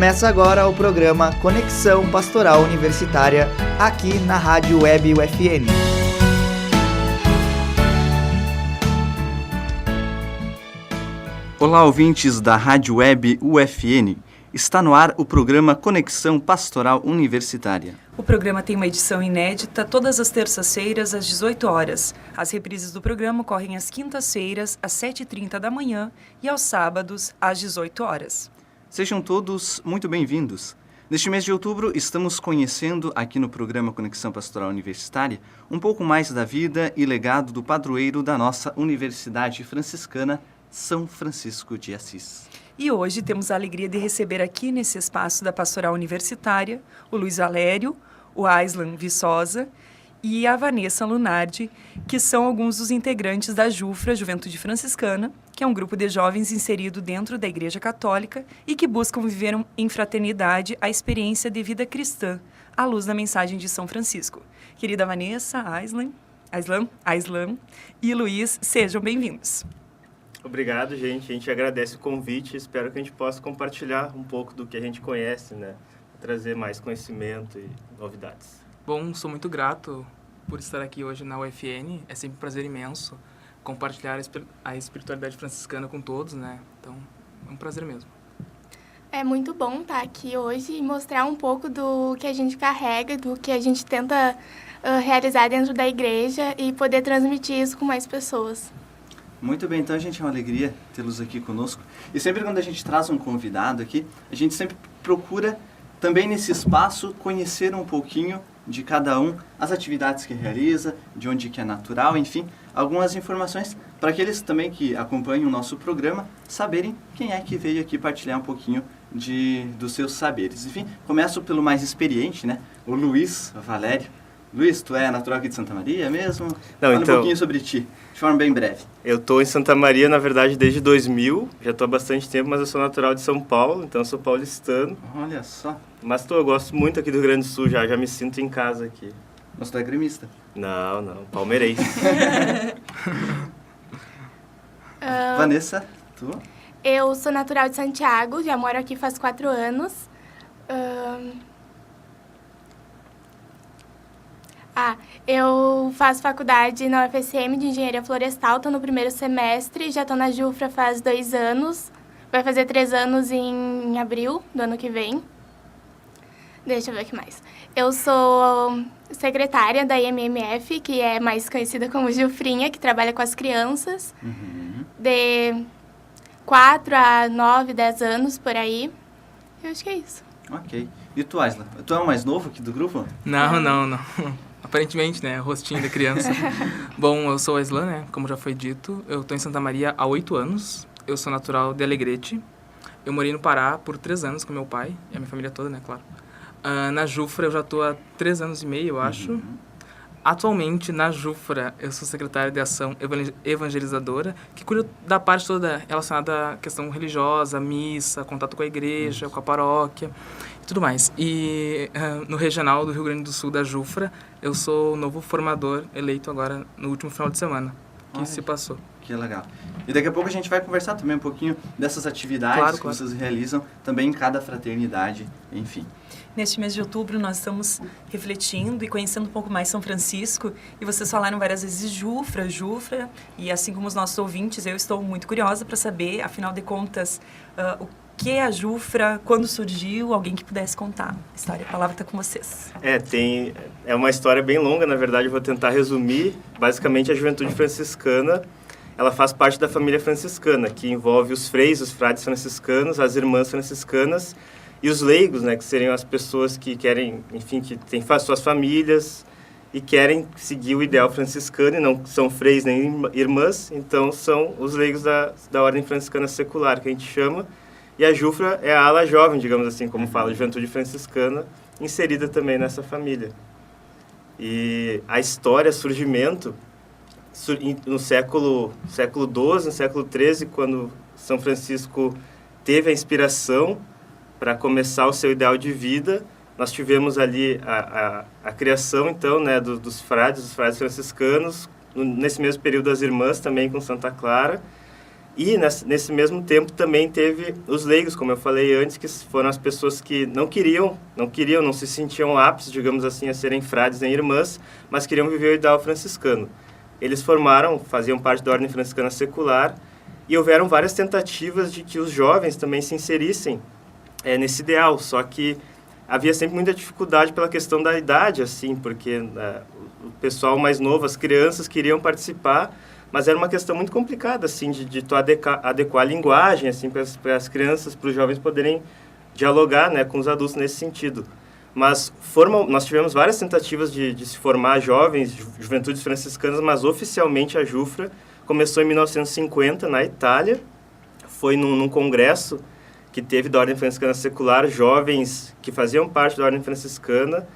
Começa agora o programa Conexão Pastoral Universitária, aqui na Rádio Web UFN. Olá, ouvintes da Rádio Web UFN. Está no ar o programa Conexão Pastoral Universitária. O programa tem uma edição inédita todas as terças-feiras, às 18 horas. As reprises do programa ocorrem às quintas-feiras, às 7h30 da manhã e aos sábados, às 18 horas. Sejam todos muito bem-vindos. Neste mês de outubro, estamos conhecendo, aqui no programa Conexão Pastoral Universitária, um pouco mais da vida e legado do padroeiro da nossa Universidade Franciscana, São Francisco de Assis. E hoje temos a alegria de receber aqui nesse espaço da Pastoral Universitária o Luiz Valério, o Aislan Viçosa e a Vanessa Lunardi, que são alguns dos integrantes da JUFRA, Juventude Franciscana, que é um grupo de jovens inserido dentro da Igreja Católica e que buscam viver em fraternidade a experiência de vida cristã, à luz da mensagem de São Francisco. Querida Vanessa, Aislan e Luiz, sejam bem-vindos. Obrigado, gente. A gente agradece o convite. Espero que a gente possa compartilhar um pouco do que a gente conhece, né? Trazer mais conhecimento e novidades. Bom, sou muito grato por estar aqui hoje na UFN. É sempre um prazer imenso compartilhar a espiritualidade franciscana com todos, né? Então, é um prazer mesmo. É muito bom estar aqui hoje e mostrar um pouco do que a gente carrega, do que a gente tenta realizar dentro da igreja e poder transmitir isso com mais pessoas. Muito bem, então, gente, é uma alegria tê-los aqui conosco. E sempre quando a gente traz um convidado aqui, a gente sempre procura, também nesse espaço, conhecer um pouquinho de cada um, as atividades que realiza, de onde que é natural, enfim, algumas informações para aqueles também que acompanham o nosso programa, saberem quem é que veio aqui partilhar um pouquinho dos seus saberes. Enfim, começo pelo mais experiente, né? O Luiz Valério. Luiz, tu é natural aqui de Santa Maria mesmo? Não, Fala então, um pouquinho sobre ti, de forma bem breve. Eu estou em Santa Maria, na verdade, desde 2000. Já estou há bastante tempo, mas eu sou natural de São Paulo, então eu sou paulistano. Olha só. Mas eu gosto muito aqui do Rio Grande do Sul, já me sinto em casa aqui. Mas tu é gremista? Não, palmeirense. Vanessa, tu? Eu sou natural de Santiago, já moro aqui faz 4 anos. Eu faço faculdade na UFSM de Engenharia Florestal, estou no primeiro semestre, já estou na JUFRA faz 2 anos, vai fazer 3 anos em abril do ano que vem. Deixa eu ver o que mais. Eu sou secretária da IMMF, que é mais conhecida como Jufrinha, que trabalha com as crianças, de 4 a 9, 10 anos, por aí. Eu acho que é isso. Ok. E tu, Aislan? Tu é o mais novo aqui do grupo? Não. Aparentemente, né? Rostinho da criança. Bom, eu sou o Aislan, né? Como já foi dito. Eu estou em Santa Maria há 8 anos. Eu sou natural de Alegrete. Eu morei no Pará por 3 anos com meu pai. E a minha família toda, né? Claro. Na JUFRA eu já estou há 3 anos e meio, eu acho. Atualmente, na JUFRA, eu sou secretária de ação evangelizadora, que cuida da parte toda relacionada à questão religiosa, missa, contato com a igreja, com a paróquia e tudo mais. E no regional do Rio Grande do Sul, da JUFRA, eu sou o novo formador eleito agora no último final de semana, que se passou. Que legal. E daqui a pouco a gente vai conversar também um pouquinho dessas atividades que vocês realizam, também em cada fraternidade, enfim. Neste mês de outubro, nós estamos refletindo e conhecendo um pouco mais São Francisco. E vocês falaram várias vezes JUFRA. E assim como os nossos ouvintes, eu estou muito curiosa para saber, afinal de contas, o que é a JUFRA, quando surgiu, alguém que pudesse contar a história. A palavra está com vocês. É uma história bem longa, na verdade, eu vou tentar resumir. Basicamente, a Juventude Franciscana, ela faz parte da família franciscana, que envolve os freis, os frades franciscanos, as irmãs franciscanas, e os leigos, né, que seriam as pessoas que querem, enfim, que têm suas famílias e querem seguir o ideal franciscano, e não são freis nem irmãs, então são os leigos da ordem franciscana secular, que a gente chama, e a JUFRA é a ala jovem, digamos assim, como fala, Juventude Franciscana, inserida também nessa família. E a história, surgimento, no século XII, no século XIII, quando São Francisco teve a inspiração para começar o seu ideal de vida, nós tivemos ali a criação, então, né, dos frades franciscanos, nesse mesmo período as irmãs também com Santa Clara, E nesse mesmo tempo também teve os leigos, como eu falei antes, que foram as pessoas que não se sentiam aptos, digamos assim, a serem frades nem irmãs, mas queriam viver o ideal franciscano. Eles faziam parte da ordem franciscana secular, e houveram várias tentativas de que os jovens também se inserissem nesse ideal, só que havia sempre muita dificuldade pela questão da idade, assim, porque o pessoal mais novo, as crianças queriam participar, mas era uma questão muito complicada, assim, de tu adequar a linguagem, assim, para as crianças, para os jovens poderem dialogar, né, com os adultos nesse sentido. Mas nós tivemos várias tentativas de se formar jovens, juventudes franciscanas, mas oficialmente a Jufra começou em 1950, na Itália. Foi num congresso que teve da Ordem Franciscana Secular, jovens que faziam parte da Ordem Franciscana,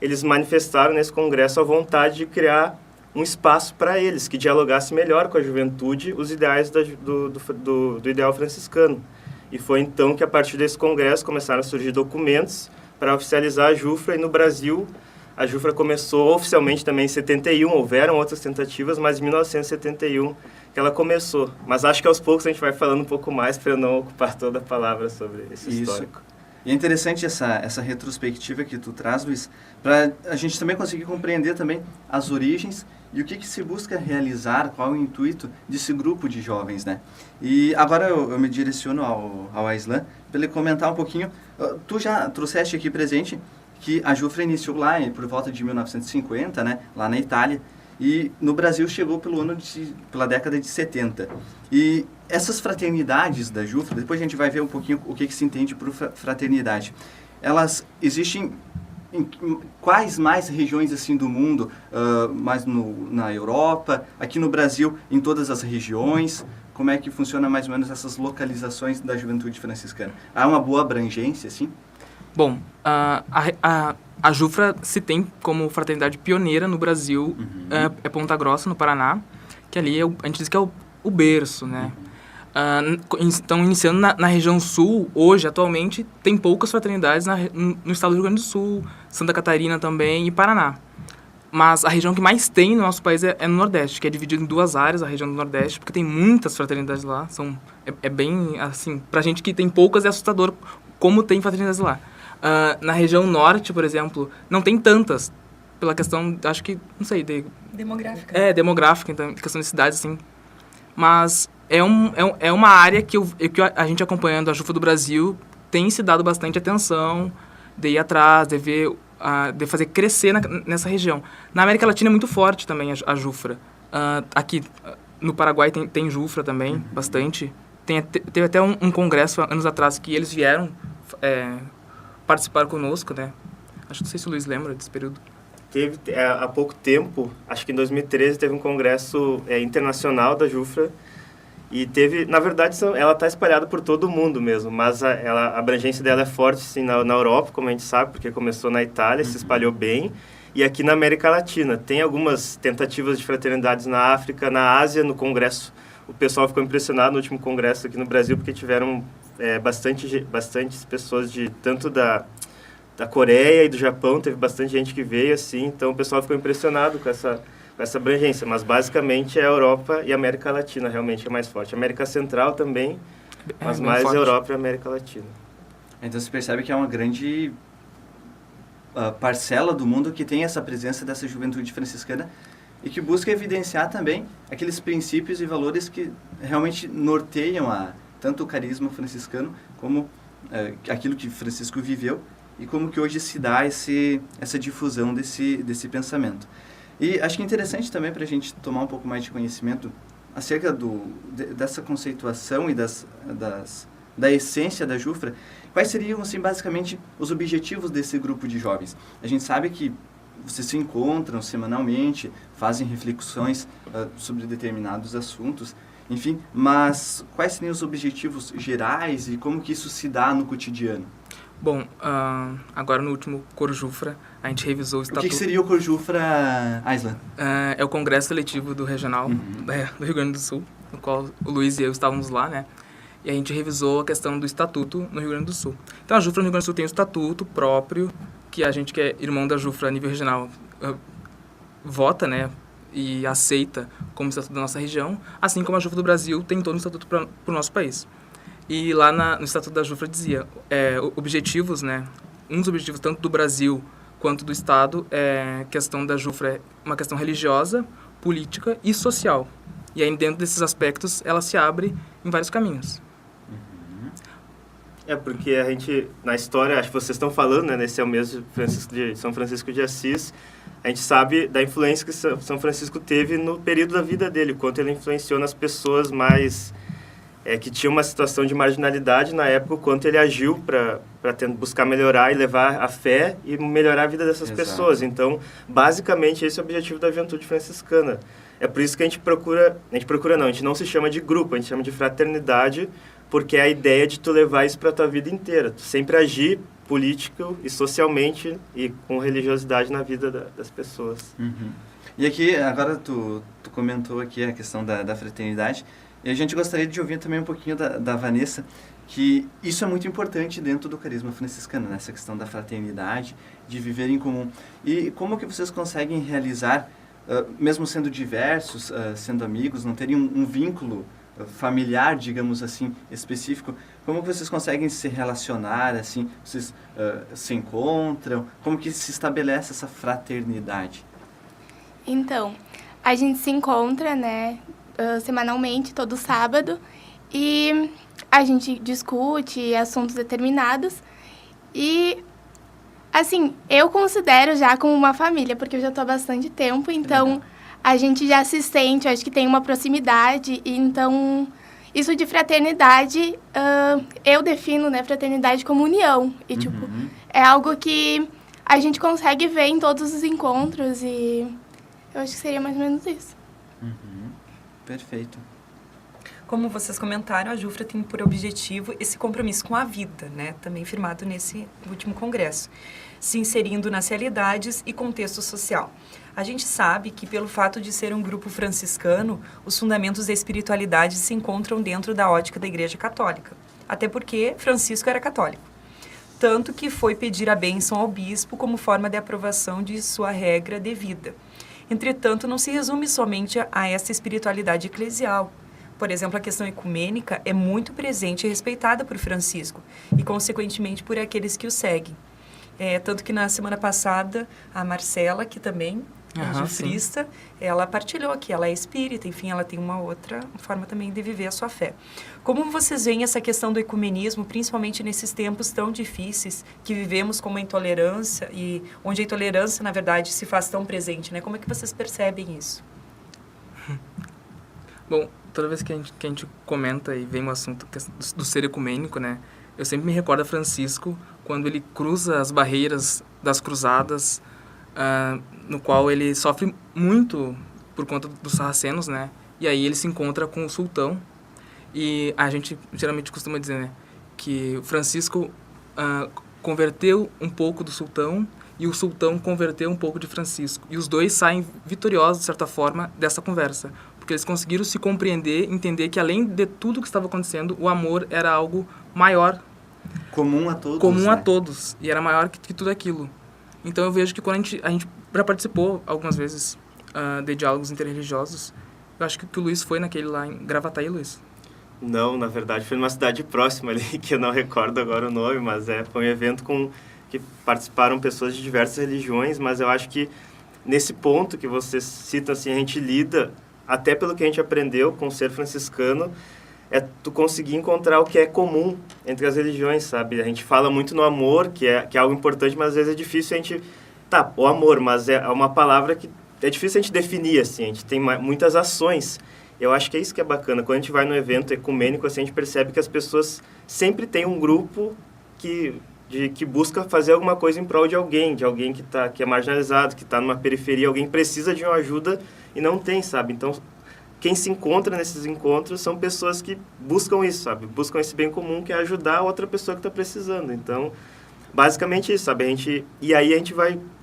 eles manifestaram nesse congresso a vontade de criar um espaço para eles, que dialogasse melhor com a juventude os ideais do ideal franciscano. E foi então que, a partir desse congresso, começaram a surgir documentos para oficializar a Jufra, e no Brasil a Jufra começou oficialmente também em 71, houveram outras tentativas, mas em 1971 que ela começou. Mas acho que aos poucos a gente vai falando um pouco mais para eu não ocupar toda a palavra sobre esse histórico. E é interessante essa retrospectiva que tu traz, Luiz, para a gente também conseguir compreender também as origens e o que se busca realizar, qual é o intuito desse grupo de jovens, né? E agora eu me direciono ao Aislan para ele comentar um pouquinho. Tu já trouxeste aqui presente que a Jufra iniciou lá por volta de 1950, né, lá na Itália, e no Brasil chegou pela década de 70. E essas fraternidades da Jufra, depois a gente vai ver um pouquinho o que se entende por fraternidade. Elas existem em quais mais regiões assim do mundo? Mais na Europa, aqui no Brasil, em todas as regiões? Como é que funciona mais ou menos essas localizações da juventude franciscana? Há uma boa abrangência, assim? Bom, a Jufra se tem como fraternidade pioneira no Brasil, é Ponta Grossa, no Paraná, que ali a gente diz que é o berço, né? Então, iniciando na região sul, hoje, atualmente, tem poucas fraternidades no estado do Rio Grande do Sul, Santa Catarina também e Paraná. Mas a região que mais tem no nosso país é no Nordeste, que é dividido em duas áreas, a região do Nordeste, porque tem muitas fraternidades lá. É bem, assim, pra gente que tem poucas é assustador como tem fraternidades lá. Na região Norte, por exemplo, não tem tantas, pela questão, acho que, não sei... Demográfica. Demográfica, então, questão de cidades, assim. Mas é uma área que a gente acompanhando a Jufra do Brasil tem se dado bastante atenção de ir atrás, de fazer crescer nessa região. Na América Latina é muito forte também a Jufra. Aqui no Paraguai tem Jufra também, bastante. Teve até um congresso anos atrás que eles vieram participar conosco, né? Acho que não sei se o Luiz lembra desse período. Teve, há pouco tempo, acho que em 2013, teve um congresso internacional da Jufra. E teve, na verdade, ela está espalhada por todo o mundo mesmo, mas a abrangência dela é forte, sim, na Europa, como a gente sabe, porque começou na Itália, se espalhou bem, e aqui na América Latina. Tem algumas tentativas de fraternidades na África, na Ásia, no congresso. O pessoal ficou impressionado no último congresso aqui no Brasil, porque tiveram bastantes pessoas tanto da Coreia e do Japão, teve bastante gente que veio, assim, então o pessoal ficou impressionado com essa abrangência, mas basicamente é a Europa e a América Latina realmente é mais forte. A América Central também, mas mais a Europa e a América Latina. Então você percebe que é uma grande parcela do mundo que tem essa presença dessa juventude franciscana e que busca evidenciar também aqueles princípios e valores que realmente norteiam tanto o carisma franciscano como aquilo que Francisco viveu e como que hoje se dá essa difusão desse pensamento. E acho que é interessante também para a gente tomar um pouco mais de conhecimento acerca dessa conceituação e da essência da Jufra. Quais seriam, assim, basicamente, os objetivos desse grupo de jovens? A gente sabe que vocês se encontram semanalmente, fazem reflexões sobre determinados assuntos, enfim, mas quais seriam os objetivos gerais e como que isso se dá no cotidiano? Bom, agora no último Cor Jufra, a gente revisou o estatuto... O que seria o Cor Jufra, Aislan? É o congresso seletivo do regional do Rio Grande do Sul, no qual o Luiz e eu estávamos lá, né? E a gente revisou a questão do estatuto no Rio Grande do Sul. Então a Jufra no Rio Grande do Sul tem um estatuto próprio, que a gente que é irmão da Jufra a nível regional vota, né? e aceita como estatuto da nossa região, assim como a Jufra do Brasil tem todo um estatuto para o nosso país. E lá no estatuto da Jufra dizia, objetivos, né, um dos objetivos tanto do Brasil quanto do Estado é a questão da Jufra é uma questão religiosa, política e social. E aí dentro desses aspectos ela se abre em vários caminhos. Porque a gente, na história, acho que vocês estão falando, né, nesse é o mesmo São Francisco de Assis, a gente sabe da influência que São Francisco teve no período da vida dele, quanto ele influenciou nas pessoas mais, que tinham uma situação de marginalidade na época, o quanto ele agiu para buscar melhorar e levar a fé e melhorar a vida dessas pessoas. Então, basicamente, esse é o objetivo da juventude franciscana. É por isso que a gente não se chama de grupo, a gente chama de fraternidade, porque é a ideia de tu levar isso para a tua vida inteira. Tu sempre agir político e socialmente e com religiosidade na vida das pessoas. Uhum. E aqui, agora tu comentou aqui a questão da fraternidade, e a gente gostaria de ouvir também um pouquinho da Vanessa, que isso é muito importante dentro do carisma franciscano, né? Essa questão da fraternidade, de viver em comum. E como que vocês conseguem realizar, mesmo sendo diversos, sendo amigos, não terem um vínculo familiar, digamos assim, específico, como que vocês conseguem se relacionar, assim, vocês se encontram, como que se estabelece essa fraternidade? Então, a gente se encontra, né, semanalmente, todo sábado, e a gente discute assuntos determinados, e, assim, eu considero já como uma família, porque eu já estou há bastante tempo, então a gente já se sente, acho que tem uma proximidade, e então isso de fraternidade, eu defino, né, fraternidade como união, e tipo, é algo que a gente consegue ver em todos os encontros, e eu acho que seria mais ou menos isso. Perfeito. Como vocês comentaram, a Jufra tem por objetivo esse compromisso com a vida, né? Também firmado nesse último congresso, se inserindo nas realidades e contexto social. A gente sabe que, pelo fato de ser um grupo franciscano, os fundamentos da espiritualidade se encontram dentro da ótica da Igreja Católica, até porque Francisco era católico. Tanto que foi pedir a bênção ao bispo como forma de aprovação de sua regra de vida. Entretanto, não se resume somente a essa espiritualidade eclesial. Por exemplo, a questão ecumênica é muito presente e respeitada por Francisco e, consequentemente, por aqueles que o seguem. Tanto que na semana passada, a Marcela, que também é jufrista, ela partilhou que ela é espírita, enfim, ela tem uma outra forma também de viver a sua fé. Como vocês veem essa questão do ecumenismo, principalmente nesses tempos tão difíceis que vivemos com uma intolerância e onde a intolerância, na verdade, se faz tão presente, né? Como é que vocês percebem isso? Bom, toda vez que a gente comenta e vem o assunto do ser ecumênico, né, eu sempre me recordo a Francisco quando ele cruza as barreiras das cruzadas, no qual ele sofre muito por conta dos sarracenos, né, e aí ele se encontra com o sultão, e a gente geralmente costuma dizer, né, que o Francisco converteu um pouco do sultão e o sultão converteu um pouco de Francisco, e os dois saem vitoriosos, de certa forma, dessa conversa, porque eles conseguiram se compreender, entender que além de tudo que estava acontecendo, o amor era algo maior. Comum a todos. Comum, né? a todos. E era maior que tudo aquilo. Então eu vejo que quando a gente já participou algumas vezes de diálogos interreligiosos, eu acho que o Luiz foi naquele lá em Gravataí, Luiz. Não, na verdade foi numa cidade próxima ali, que eu não recordo agora o nome, mas foi um evento que participaram pessoas de diversas religiões, mas eu acho que nesse ponto que você cita, assim, a gente lida, até pelo que a gente aprendeu com o ser franciscano, é tu conseguir encontrar o que é comum entre as religiões, sabe? A gente fala muito no amor, que é algo importante, mas às vezes é difícil a gente... Tá, o amor, mas é uma palavra que é difícil a gente definir, assim, a gente tem muitas ações. Eu acho que é isso que é bacana. Quando a gente vai no evento ecumênico, assim, a gente percebe que as pessoas sempre têm um grupo que busca fazer alguma coisa em prol de alguém que é marginalizado, que está numa periferia, alguém precisa de uma ajuda e não tem, sabe? Então, quem se encontra nesses encontros são pessoas que buscam isso, sabe? Buscam esse bem comum, que é ajudar a outra pessoa que está precisando. Então, basicamente isso, sabe? E aí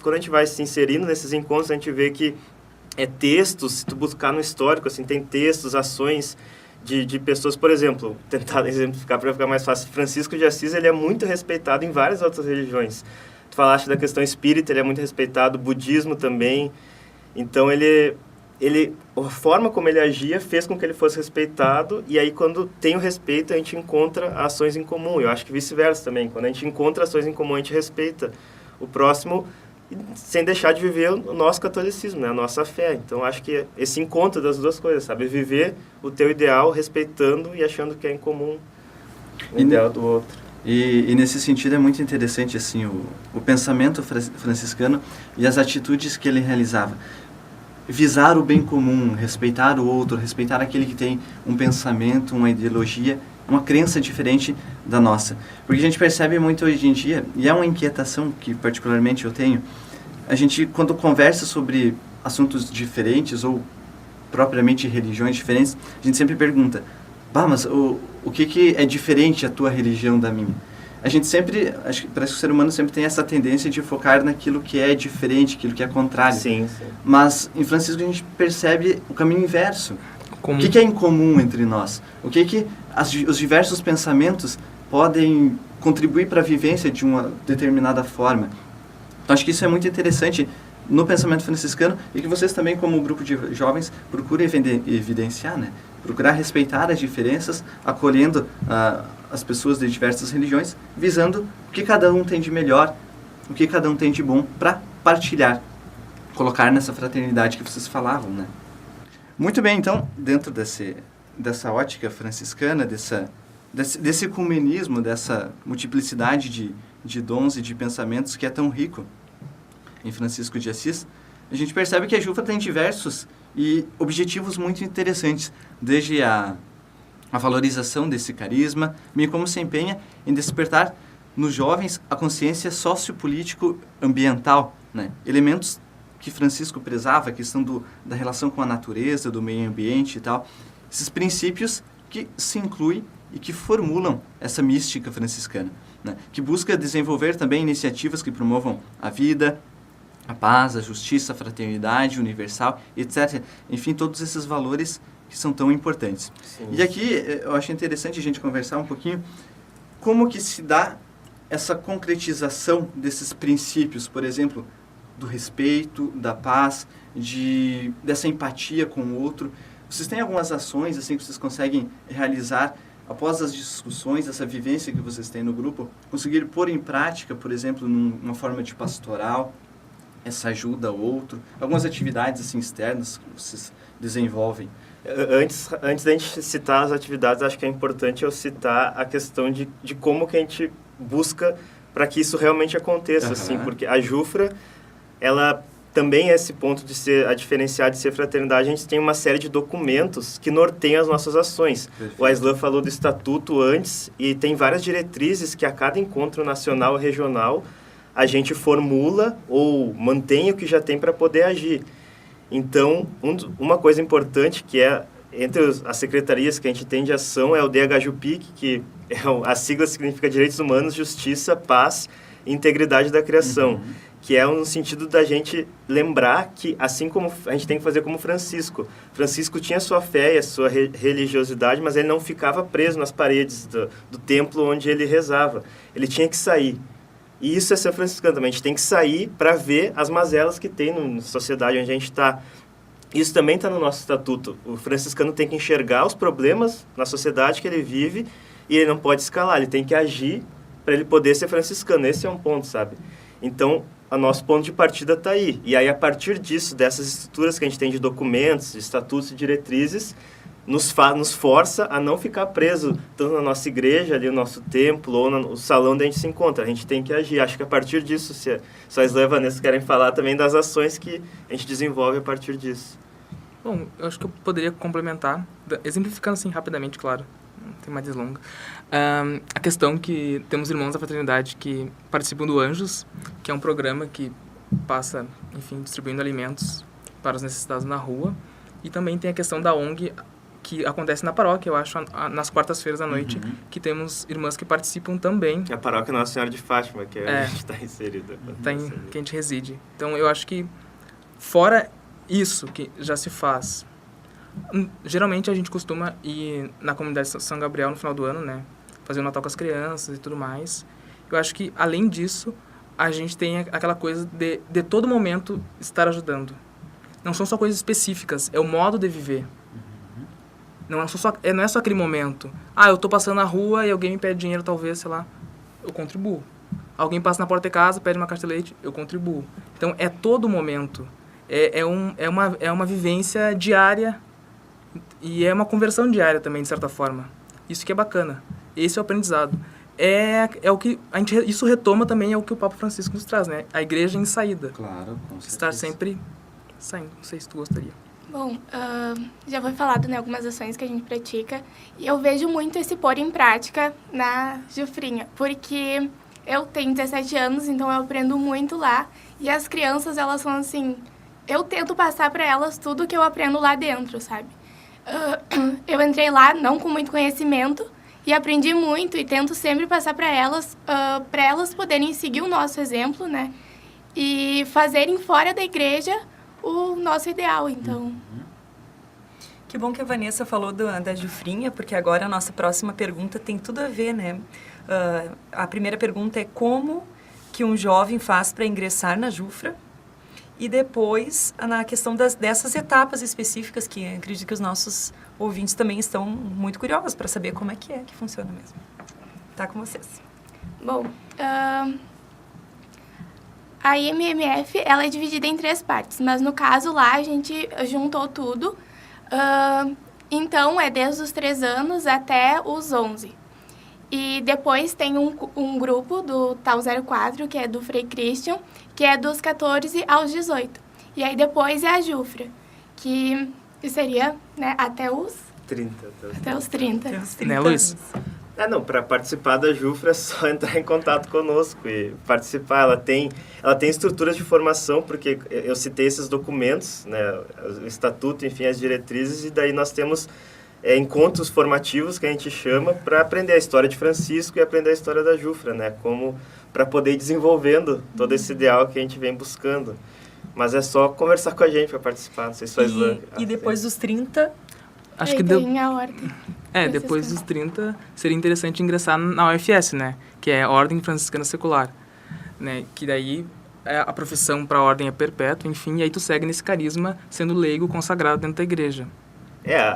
quando a gente vai se inserindo nesses encontros, a gente vê que textos, se tu buscar no histórico, assim, tem textos, ações de pessoas, por exemplo, tentar exemplificar para ficar mais fácil, Francisco de Assis, ele é muito respeitado em várias outras religiões. Tu falaste da questão espírita, ele é muito respeitado, budismo também. Então, ele a forma como ele agia fez com que ele fosse respeitado, e aí quando tem o respeito a gente encontra ações em comum. Eu acho que vice-versa também, quando a gente encontra ações em comum a gente respeita o próximo sem deixar de viver o nosso catolicismo, né? A nossa fé. Então acho que esse encontro das duas coisas, sabe, viver o teu ideal respeitando e achando que é em comum o ideal do outro. E nesse sentido é muito interessante assim o pensamento franciscano e as atitudes que ele realizava. Visar o bem comum, respeitar o outro, respeitar aquele que tem um pensamento, uma ideologia, uma crença diferente da nossa. Porque a gente percebe muito hoje em dia, e é uma inquietação que particularmente eu tenho, a gente quando conversa sobre assuntos diferentes ou propriamente religiões diferentes, a gente sempre pergunta, mas o que é diferente a tua religião da minha? A gente sempre, acho que parece que o ser humano sempre tem essa tendência de focar naquilo que é diferente, aquilo que é contrário. Sim, sim. Mas em Francisco a gente percebe o caminho inverso. Comum. O que é em comum entre nós? O que os diversos pensamentos podem contribuir para a vivência de uma determinada forma? Então acho que isso é muito interessante no pensamento franciscano e que vocês também, como grupo de jovens, procurem evidenciar, né? Procurar respeitar as diferenças, acolhendo as pessoas de diversas religiões, visando o que cada um tem de melhor, o que cada um tem de bom para partilhar, colocar nessa fraternidade que vocês falavam, né? Muito bem, então, dentro dessa ótica franciscana, desse ecumenismo, dessa multiplicidade de dons e de pensamentos que é tão rico em Francisco de Assis, a gente percebe que a Jufra tem diversos e objetivos muito interessantes, desde a valorização desse carisma, bem como se empenha em despertar nos jovens a consciência sociopolítico-ambiental, né? Elementos que Francisco prezava, a questão da relação com a natureza, do meio ambiente e tal, esses princípios que se incluem e que formulam essa mística franciscana, né? Que busca desenvolver também iniciativas que promovam a vida, a paz, a justiça, a fraternidade universal, etc. Enfim, todos esses valores que são tão importantes. Sim. E aqui eu acho interessante a gente conversar um pouquinho como que se dá essa concretização desses princípios, por exemplo, do respeito, da paz, dessa empatia com o outro. Vocês têm algumas ações assim que vocês conseguem realizar após as discussões, essa vivência que vocês têm no grupo, conseguir pôr em prática, por exemplo, numa forma de pastoral, essa ajuda ao outro, algumas atividades assim externas que vocês desenvolvem? Antes da gente citar as atividades, acho que é importante eu citar a questão de como que a gente busca para que isso realmente aconteça, assim, porque a Jufra, ela também é esse ponto de ser a diferenciar de ser fraternidade. A gente tem uma série de documentos que norteiam as nossas ações. Perfeito. O Aislan falou do estatuto antes e tem várias diretrizes que a cada encontro nacional ou regional a gente formula ou mantém o que já tem para poder agir. Então, uma coisa importante que é, entre as secretarias que a gente tem de ação, é o DHJupic, que a sigla significa Direitos Humanos, Justiça, Paz e Integridade da Criação, que é no sentido da gente lembrar que, assim como a gente tem que fazer como Francisco. Francisco tinha sua fé e a sua religiosidade, mas ele não ficava preso nas paredes do templo onde ele rezava. Ele tinha que sair. E isso é ser franciscano também. A gente tem que sair para ver as mazelas que tem na sociedade onde a gente está. Isso também está no nosso estatuto. O franciscano tem que enxergar os problemas na sociedade que ele vive e ele não pode escalar. Ele tem que agir para ele poder ser franciscano. Esse é um ponto, sabe? Então, o nosso ponto de partida está aí. E aí, a partir disso, dessas estruturas que a gente tem de documentos, de estatutos e diretrizes, nos força a não ficar preso tanto na nossa igreja, ali no nosso templo, ou no salão onde a gente se encontra. A gente tem que agir. Acho que a partir disso, se a Aislan e a Vanessa querem falar também das ações que a gente desenvolve a partir disso. Bom, eu acho que eu poderia complementar, exemplificando assim rapidamente, claro, não tem mais delonga, a questão que temos irmãos da fraternidade que participam do Anjos, que é um programa que passa, enfim, distribuindo alimentos para os necessitados na rua, e também tem a questão da ONG, que acontece na paróquia, eu acho, nas quartas-feiras à noite, que temos irmãs que participam também. A paróquia Nossa Senhora de Fátima, que a gente está inserida. Que a gente reside. Então, eu acho que, fora isso que já se faz, geralmente a gente costuma ir na comunidade São Gabriel no final do ano, né? Fazer o Natal com as crianças e tudo mais. Eu acho que, além disso, a gente tem aquela coisa de todo momento estar ajudando. não são só coisas específicas, é o modo de viver. Não é só aquele momento. Eu tô passando na rua e alguém me pede dinheiro, talvez, sei lá, eu contribuo. Alguém passa na porta de casa, pede uma caixa de leite, eu contribuo. Então, é todo momento. É uma vivência diária e é uma conversão diária também, de certa forma. Isso que é bacana. Esse é o aprendizado. É o que isso retoma também é o que o Papa Francisco nos traz, né? A igreja em saída. Claro, com certeza. Estar sempre saindo. Não sei se tu gostaria. Bom, já foi falado, né, algumas ações que a gente pratica. E eu vejo muito esse pôr em prática na Jufrinha. Porque eu tenho 17 anos, então eu aprendo muito lá. E as crianças, elas são assim... Eu tento passar para elas tudo que eu aprendo lá dentro, sabe? Eu entrei lá não com muito conhecimento e aprendi muito e tento sempre passar para elas poderem seguir o nosso exemplo, né? E fazerem fora da igreja o nosso ideal, então... Que bom que a Vanessa falou da Jufrinha, porque agora a nossa próxima pergunta tem tudo a ver, né? A primeira pergunta é como que um jovem faz para ingressar na Jufra? E depois, na questão dessas etapas específicas, que acredito que os nossos ouvintes também estão muito curiosos para saber como é que funciona mesmo. Tá com vocês. Bom, a IMMF, ela é dividida em 3 partes, mas no caso lá a gente juntou tudo. Então, é desde os 3 anos até os 11. E depois tem um grupo do Tal 04, que é do Frei Christian, que é dos 14 aos 18. E aí depois é a Jufra, que seria, né, até os 30. Até os 30. Até os 30 Né, Luiz? anos. Para participar da Jufra é só entrar em contato conosco e participar. Ela tem estruturas de formação, porque eu citei esses documentos, né, o estatuto, enfim, as diretrizes, e daí nós temos encontros formativos que a gente chama para aprender a história de Francisco e aprender a história da Jufra, né, como para poder ir desenvolvendo todo esse ideal que a gente vem buscando. Mas é só conversar com a gente para participar, não sei se E depois dos 30... Acho Aí que tem a ordem. depois dos 30 seria interessante ingressar na UFS, né? Que é a Ordem Franciscana Secular, né? Que daí a profissão para a ordem é perpétua, enfim, e aí tu segue nesse carisma sendo leigo consagrado dentro da igreja.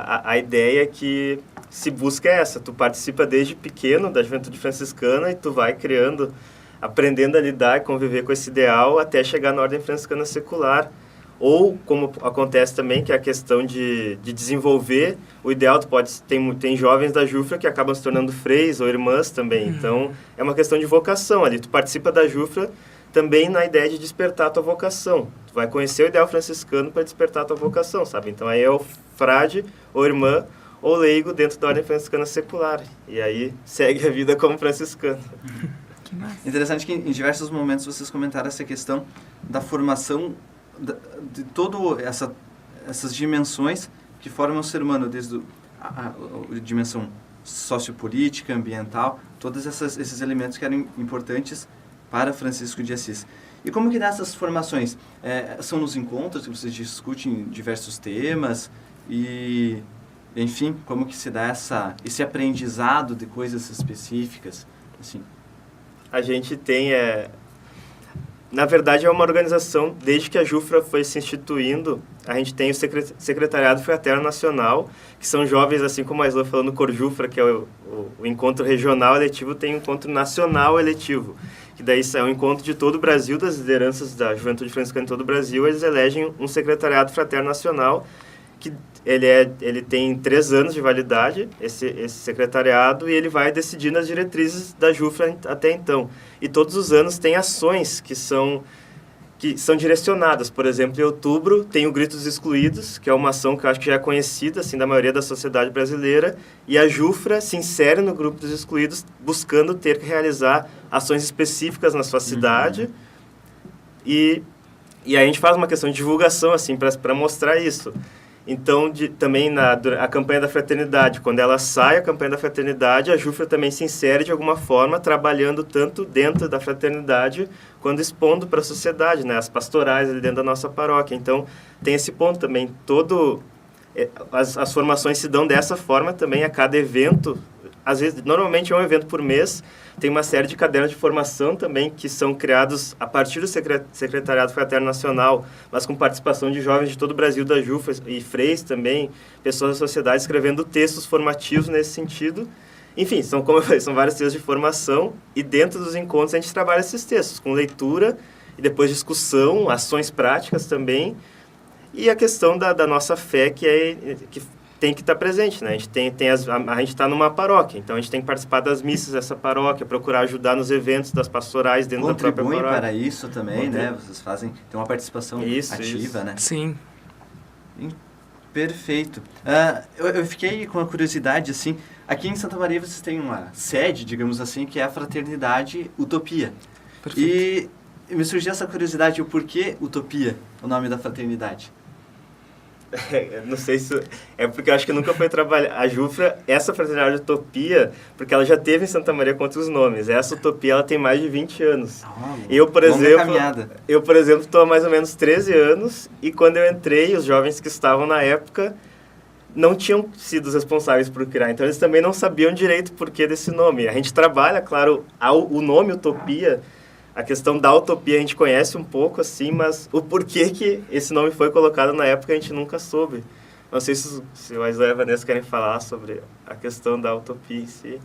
A ideia que se busca é essa, tu participa desde pequeno da juventude franciscana e tu vai criando, aprendendo a lidar e conviver com esse ideal até chegar na ordem franciscana secular. Ou, como acontece também, que é a questão de desenvolver o ideal, tem jovens da Jufra que acabam se tornando freis ou irmãs também, então é uma questão de vocação ali, tu participa da Jufra também na ideia de despertar a tua vocação, tu vai conhecer o ideal franciscano para despertar a tua vocação, sabe? Então aí é o frade, ou irmã, ou leigo dentro da ordem franciscana secular, e aí segue a vida como franciscano. Que massa. Interessante que em diversos momentos vocês comentaram essa questão da formação de todas essas dimensões que formam o ser humano, desde a dimensão sociopolítica, ambiental, todos esses elementos que eram importantes para Francisco de Assis. E como que dá essas formações? São nos encontros que vocês discutem diversos temas e, enfim, como que se dá esse aprendizado de coisas específicas? Assim. A gente tem... Na verdade, é uma organização, desde que a Jufra foi se instituindo, a gente tem o Secretariado Fraterno Nacional, que são jovens, assim como a Isla falou no Corjufra, que é o encontro regional eletivo, tem o encontro nacional eletivo, que daí é um encontro de todo o Brasil, das lideranças da juventude franciscana em todo o Brasil, eles elegem um Secretariado Fraterno Nacional, que ele tem 3 anos de validade, esse secretariado, e ele vai decidindo as diretrizes da Jufra até então. E todos os anos tem ações que são direcionadas. Por exemplo, em outubro tem o Grito dos Excluídos, que é uma ação que eu acho que já é conhecida assim, da maioria da sociedade brasileira, e a Jufra se insere no Grupo dos Excluídos, buscando ter que realizar ações específicas na sua cidade, e aí a gente faz uma questão de divulgação assim, para mostrar isso. Então, também a campanha da fraternidade, quando ela sai a campanha da fraternidade, a Jufra também se insere de alguma forma, trabalhando tanto dentro da fraternidade, quanto expondo para a sociedade, né, as pastorais ali dentro da nossa paróquia. Então, tem esse ponto também, as formações se dão dessa forma também, a cada evento às vezes, normalmente é um evento por mês, tem uma série de cadernos de formação também que são criados a partir do Secretariado Fraterno Nacional, mas com participação de jovens de todo o Brasil da JUFRA e freis também, pessoas da sociedade escrevendo textos formativos nesse sentido. Enfim, como eu falei, são vários textos de formação e dentro dos encontros a gente trabalha esses textos com leitura e depois discussão, ações práticas também e a questão da nossa fé que tem que estar presente, né? A gente está numa paróquia, então a gente tem que participar das missas dessa paróquia, procurar ajudar nos eventos das pastorais dentro da própria paróquia. Contribuem para isso também, né? Vocês tem uma participação ativa, né? Sim. Perfeito. Eu fiquei com a curiosidade, assim, aqui em Santa Maria vocês têm uma sede, digamos assim, que é a Fraternidade Utopia. Perfeito. E me surgiu essa curiosidade, o porquê Utopia, o nome da fraternidade? Não sei se... É porque eu acho que nunca foi trabalhar. A JUFRA, essa fraternidade Utopia, porque ela já teve em Santa Maria com outros nomes. Essa Utopia, ela tem mais de 20 anos. Eu, por exemplo, estou há mais ou menos 13 anos e quando eu entrei, os jovens que estavam na época não tinham sido os responsáveis por criar. Então, eles também não sabiam direito o porquê desse nome. A gente trabalha, claro, o nome Utopia... A questão da utopia a gente conhece um pouco, assim, mas o porquê que esse nome foi colocado na época a gente nunca soube. Não sei se o Aislan e a Vanessa querem falar sobre a questão da utopia em si.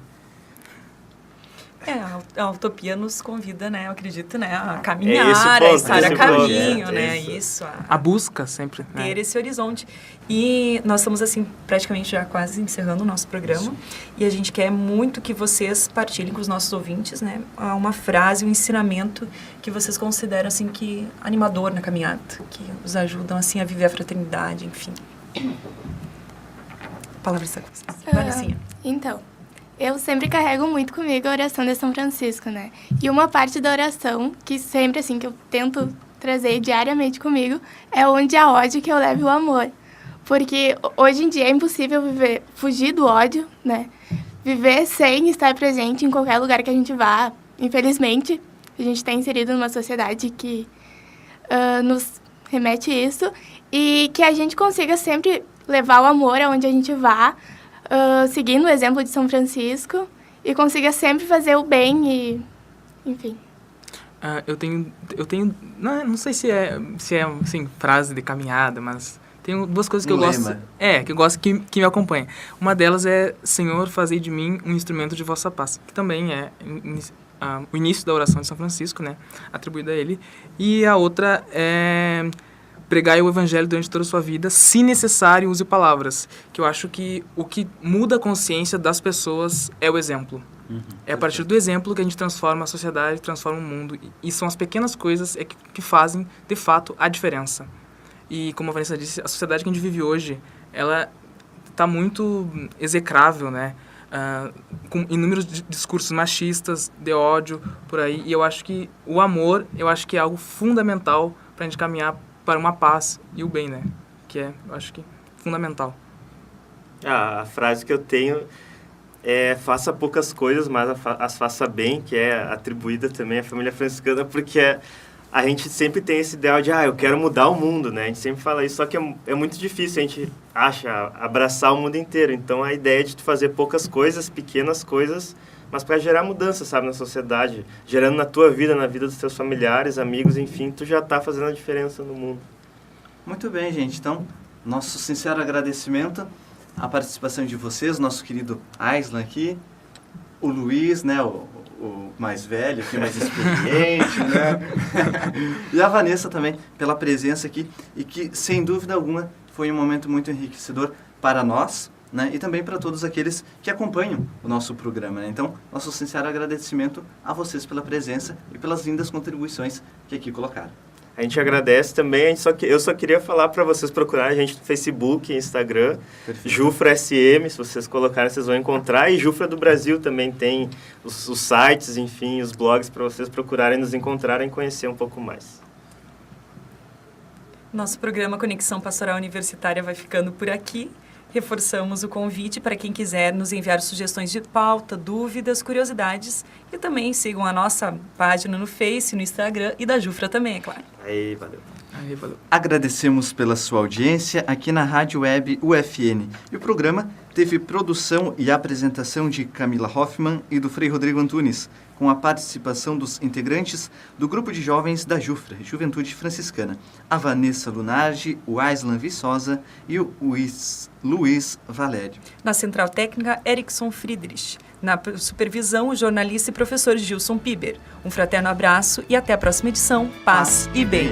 A utopia nos convida, né, eu acredito, né, a caminhar, a estar a caminho, né, isso. A busca sempre. Ter, né, esse horizonte. E nós estamos, assim, praticamente já quase encerrando o nosso programa. E a gente quer muito que vocês partilhem com os nossos ouvintes, né, uma frase, um ensinamento que vocês consideram, assim, que animador na caminhada, que os ajudam, assim, a viver a fraternidade, enfim. A palavra está com vocês. Vanessinha. Então... Eu sempre carrego muito comigo a oração de São Francisco, né? E uma parte da oração, que sempre, assim, que eu tento trazer diariamente comigo, é onde há ódio que eu leve o amor. Porque hoje em dia é impossível fugir do ódio, né? Viver sem estar presente em qualquer lugar que a gente vá. Infelizmente, a gente está inserido numa sociedade que nos remete isso. E que a gente consiga sempre levar o amor aonde a gente vá, seguindo o exemplo de São Francisco e consiga sempre fazer o bem e, enfim. Eu tenho não sei se é assim, frase de caminhada, mas tem duas coisas que eu gosto. Que eu gosto que me acompanha. Uma delas é: Senhor, fazei de mim um instrumento de vossa paz, que também é o início da oração de São Francisco, né, atribuída a ele. E a outra é: pregai o evangelho durante toda a sua vida, se necessário, use palavras. Que eu acho que o que muda a consciência das pessoas é o exemplo. É a partir do exemplo que a gente transforma a sociedade, transforma o mundo. E são as pequenas coisas que fazem, de fato, a diferença. E, como a Vanessa disse, a sociedade que a gente vive hoje, ela está muito execrável, né? Com inúmeros discursos machistas, de ódio, por aí. E eu acho que o amor, eu acho que é algo fundamental para a gente caminhar para uma paz e o bem, né? Que é, eu acho que, fundamental. A frase que eu tenho é: faça poucas coisas, mas as faça bem, que é atribuída também à família franciscana, porque a gente sempre tem esse ideal de, eu quero mudar o mundo, né? A gente sempre fala isso, só que é muito difícil, a gente acha, abraçar o mundo inteiro. Então, a ideia de tu fazer poucas coisas, pequenas coisas, mas para gerar mudança, sabe, na sociedade, gerando na tua vida, na vida dos teus familiares, amigos, enfim, tu já está fazendo a diferença no mundo. Muito bem, gente. Então, nosso sincero agradecimento à participação de vocês, nosso querido Aislan aqui, o Luiz, né, o mais velho, aqui, mais experiente, né, e a Vanessa também, pela presença aqui, e que, sem dúvida alguma, foi um momento muito enriquecedor para nós, né, e também para todos aqueles que acompanham o nosso programa, né? Então, nosso sincero agradecimento a vocês pela presença e pelas lindas contribuições que aqui colocaram. A gente agradece também, eu só queria falar para vocês procurarem a gente no Facebook e Instagram, JUFRA SM, se vocês colocarem vocês vão encontrar, e JUFRA do Brasil também tem os sites, enfim, os blogs para vocês procurarem, nos encontrarem e conhecer um pouco mais. Nosso programa Conexão Pastoral Universitária vai ficando por aqui. Reforçamos o convite para quem quiser nos enviar sugestões de pauta, dúvidas, curiosidades, e também sigam a nossa página no Face, no Instagram e da JUFRA também, é claro. Aí, valeu. Aí, valeu. Agradecemos pela sua audiência aqui na Rádio Web UFN. E o programa teve produção e apresentação de Camila Hoffmann e do Frei Rodrigo Antunes, com a participação dos integrantes do grupo de jovens da JUFRA, Juventude Franciscana, a Vanessa Lunardi, o Aislan Viçosa e o Luiz Valério. Na Central Técnica, Erickson Friedrich. Na supervisão, o jornalista e professor Gilson Piber. Um fraterno abraço e até a próxima edição. Paz e bem.